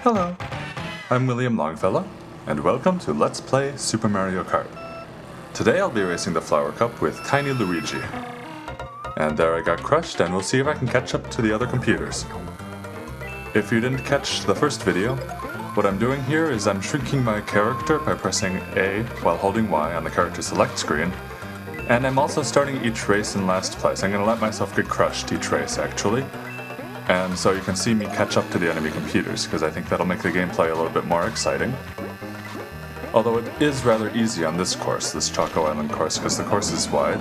Hello, I'm William Longfellow, and welcome to Let's Play Super Mario Kart. Today I'll be racing the Flower Cup with tiny Luigi. And there I got crushed, and we'll see if I can catch up to the other computers. If you didn't catch the first video, what I'm doing here is I'm shrinking my character by pressing A while holding Y on the character select screen, and I'm also starting each race in last place. I'm going to let myself get crushed each race, actually. And so you can see me catch up to the enemy computers, because I think that'll make the gameplay a little bit more exciting. Although it is rather easy on this course, this Choco Island course, because the course is wide.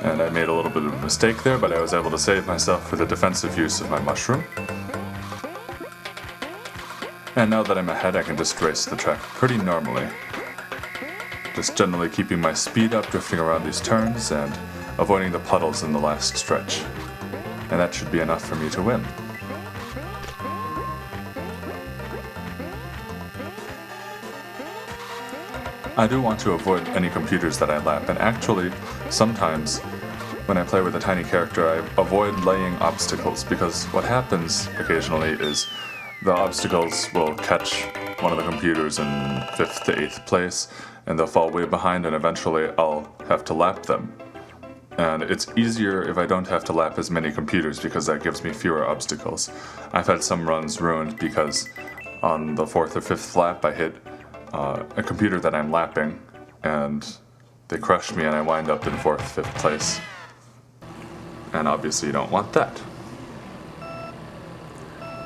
And I made a little bit of a mistake there, but I was able to save myself with a defensive use of my mushroom. And now that I'm ahead, I can just race the track pretty normally. Just generally keeping my speed up, drifting around these turns, and avoiding the puddles in the last stretch. And that should be enough for me to win. I do want to avoid any computers that I lap, and actually, sometimes, when I play with a tiny character, I avoid laying obstacles, because what happens occasionally is the obstacles will catch one of the computers in 5th to 8th place, and they'll fall way behind, and eventually I'll have to lap them. And it's easier if I don't have to lap as many computers because that gives me fewer obstacles. I've had some runs ruined because on the 4th or 5th lap I hit a computer that I'm lapping and they crushed me and I wind up in 4th, 5th place. And obviously you don't want that.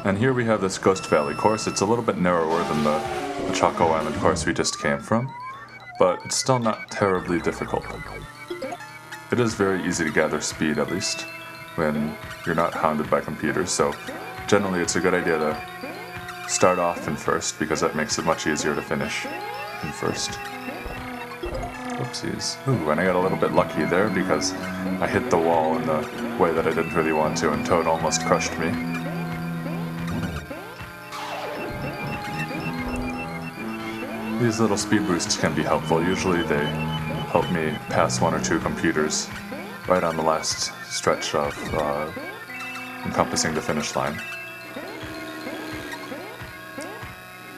And here we have this Ghost Valley course. It's a little bit narrower than the Choco Island course we just came from, but it's still not terribly difficult. It is very easy to gather speed, at least, when you're not hounded by computers, so generally it's a good idea to start off in first, because that makes it much easier to finish in first. Whoopsies. Ooh, and I got a little bit lucky there, because I hit the wall in the way that I didn't really want to, and Toad almost crushed me. These little speed boosts can be helpful. Usually they help me pass 1 or 2 computers right on the last stretch of encompassing the finish line.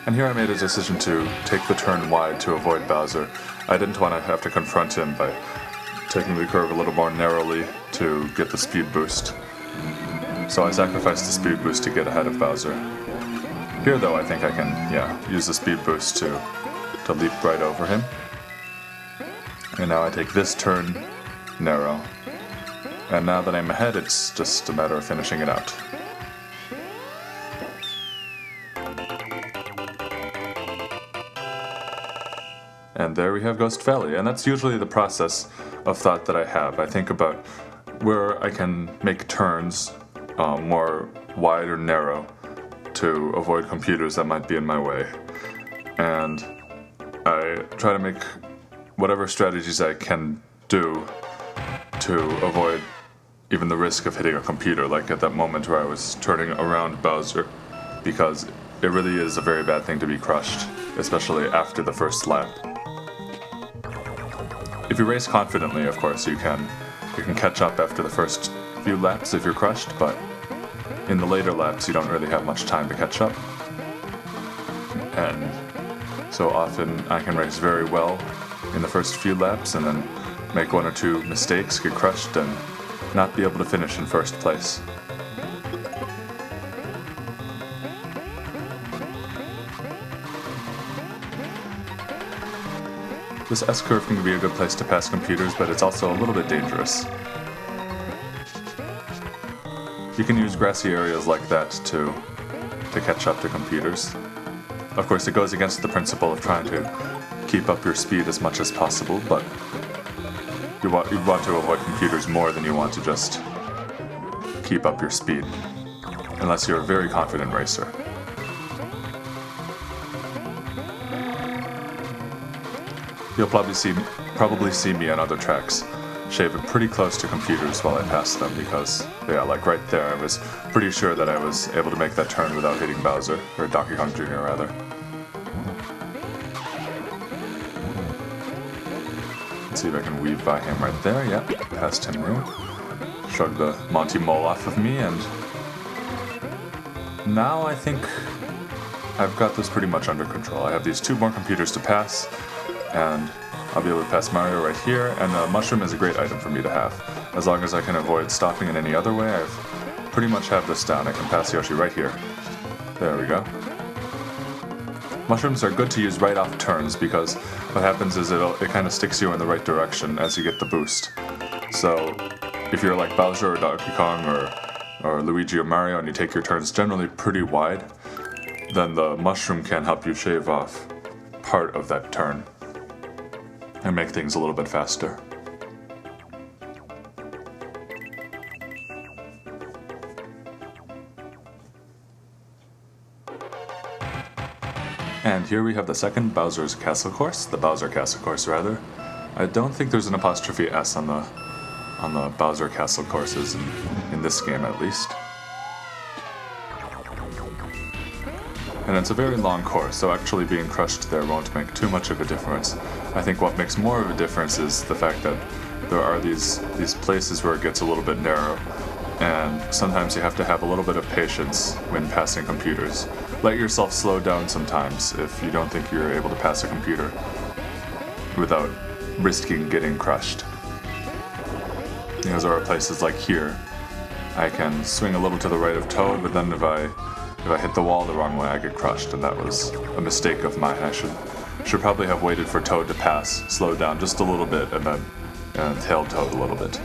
And here I made a decision to take the turn wide to avoid Bowser. I didn't want to have to confront him by taking the curve a little more narrowly to get the speed boost. So I sacrificed the speed boost to get ahead of Bowser. Here though I think I can, use the speed boost to leap right over him. And now I take this turn narrow. And now that I'm ahead, it's just a matter of finishing it out. And there we have Ghost Valley, and that's usually the process of thought that I have. I think about where I can make turns more wide or narrow to avoid computers that might be in my way. And I try to make whatever strategies I can do to avoid even the risk of hitting a computer, like at that moment where I was turning around Bowser, because it really is a very bad thing to be crushed, especially after the first lap. If you race confidently, of course, you can catch up after the first few laps if you're crushed, but in the later laps you don't really have much time to catch up. And so often I can race very well in the first few laps and then make 1 or 2 mistakes, get crushed, and not be able to finish in first place. This S-curve can be a good place to pass computers, but it's also a little bit dangerous. You can use grassy areas like that to catch up to computers. Of course, it goes against the principle of trying to keep up your speed as much as possible, but you want to avoid computers more than you want to just keep up your speed, unless you're a very confident racer. You'll probably see me on other tracks shave it pretty close to computers while I pass them, because, like right there, I was pretty sure that I was able to make that turn without hitting Bowser, or Donkey Kong Jr. rather. Let's see if I can weave by him right there. Yep, past him there. Shrug the Monty Mole off of me, and now I think I've got this pretty much under control. I have these 2 more computers to pass, and I'll be able to pass Mario right here, and the mushroom is a great item for me to have. As long as I can avoid stopping in any other way, I've pretty much have this down. I can pass Yoshi right here. There we go. Mushrooms are good to use right off turns because what happens is it kind of sticks you in the right direction as you get the boost. So if you're like Bowser or Donkey Kong or Luigi or Mario and you take your turns generally pretty wide, then the mushroom can help you shave off part of that turn and make things a little bit faster. And here we have the second Bowser's Castle course, the Bowser Castle course rather. I don't think there's an apostrophe S on the Bowser Castle courses in this game at least. And it's a very long course, so actually being crushed there won't make too much of a difference. I think what makes more of a difference is the fact that there are these places where it gets a little bit narrow, and sometimes you have to have a little bit of patience when passing computers. Let yourself slow down sometimes if you don't think you're able to pass a computer without risking getting crushed. Because there are places like here, I can swing a little to the right of Toad, but then if I hit the wall the wrong way, I get crushed, and that was a mistake of mine. I should probably have waited for Toad to pass, slowed down just a little bit, and then tailed Toad a little bit.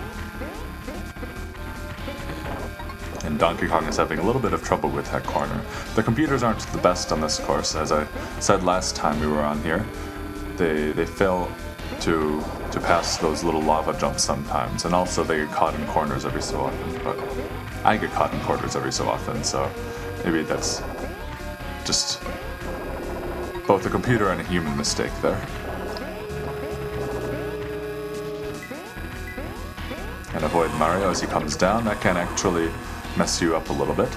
And Donkey Kong is having a little bit of trouble with that corner. The computers aren't the best on this course, as I said last time we were on here. They fail to pass those little lava jumps sometimes, and also they get caught in corners every so often. But I get caught in corners every so often, so maybe that's just both a computer and a human mistake there. And avoid Mario as he comes down. That can actually mess you up a little bit.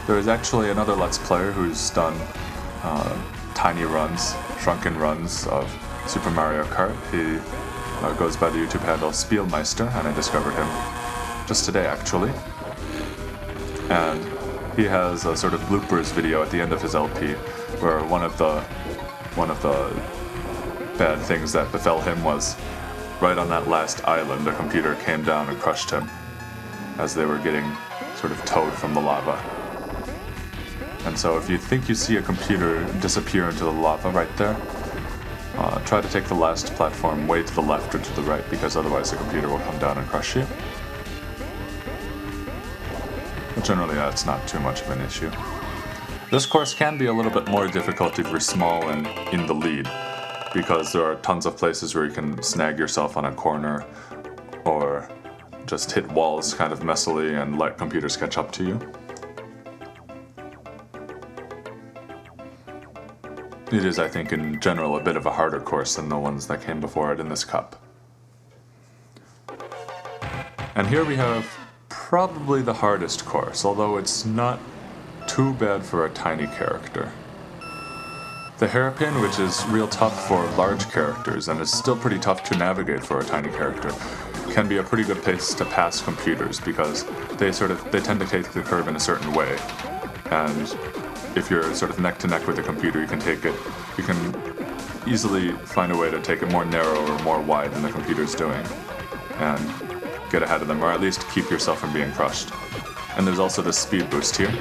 There is actually another Let's Player who's done tiny runs, shrunken runs of Super Mario Kart. He goes by the YouTube handle Thespielmeister, and I discovered him just today actually. And he has a sort of bloopers video at the end of his LP where one of the bad things that befell him was right on that last island, a computer came down and crushed him as they were getting sort of towed from the lava. And so if you think you see a computer disappear into the lava right there, try to take the last platform way to the left or to the right, because otherwise the computer will come down and crush you. But generally that's not too much of an issue. This course can be a little bit more difficult if you're small and in the lead, because there are tons of places where you can snag yourself on a corner or just hit walls kind of messily and let computers catch up to you. It is, I think, in general a bit of a harder course than the ones that came before it in this cup. And here we have probably the hardest course, although it's not too bad for a tiny character. The hairpin, which is real tough for large characters and is still pretty tough to navigate for a tiny character, can be a pretty good place to pass computers because they tend to take the curve in a certain way. And if you're sort of neck to neck with the computer, you can easily find a way to take it more narrow or more wide than the computer's doing and get ahead of them, or at least keep yourself from being crushed. And there's also this speed boost here,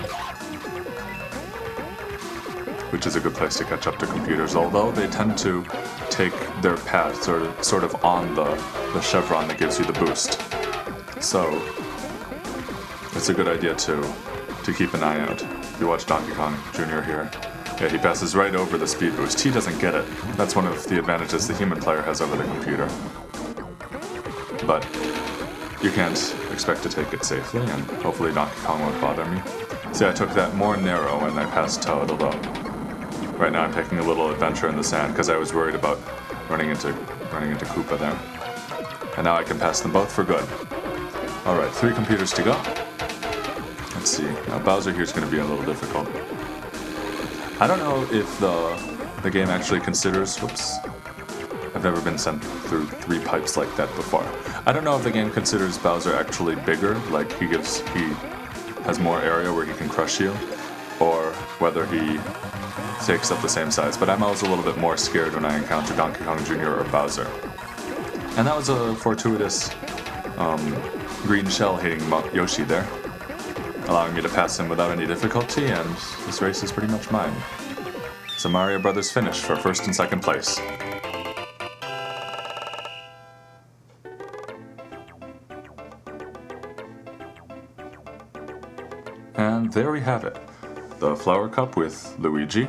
which is a good place to catch up to computers, although they tend to take their path sort of on the chevron that gives you the boost. So it's a good idea to keep an eye out. If you watch Donkey Kong Jr. here, yeah, he passes right over the speed boost. He doesn't get it. That's one of the advantages the human player has over the computer. But you can't expect to take it safely, and hopefully Donkey Kong won't bother me. See, I took that more narrow and I passed Toad, although right now I'm taking a little adventure in the sand because I was worried about running into Koopa there. And now I can pass them both for good. Alright, 3 computers to go. Let's see. Now Bowser here is going to be a little difficult. I don't know if the game actually considers... Whoops. I've never been sent through 3 pipes like that before. I don't know if the game considers Bowser actually bigger, like he has more area where he can crush you, or whether he takes up the same size, but I'm always a little bit more scared when I encounter Donkey Kong Jr. or Bowser. And that was a fortuitous green shell hitting Yoshi there, allowing me to pass him without any difficulty, and this race is pretty much mine. So Mario Brothers finished for first and second place. And there we have it, the Flower Cup with Luigi.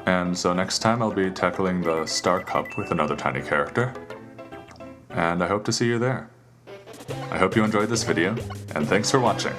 And so next time I'll be tackling the Star Cup with another tiny character. And I hope to see you there. I hope you enjoyed this video, and thanks for watching.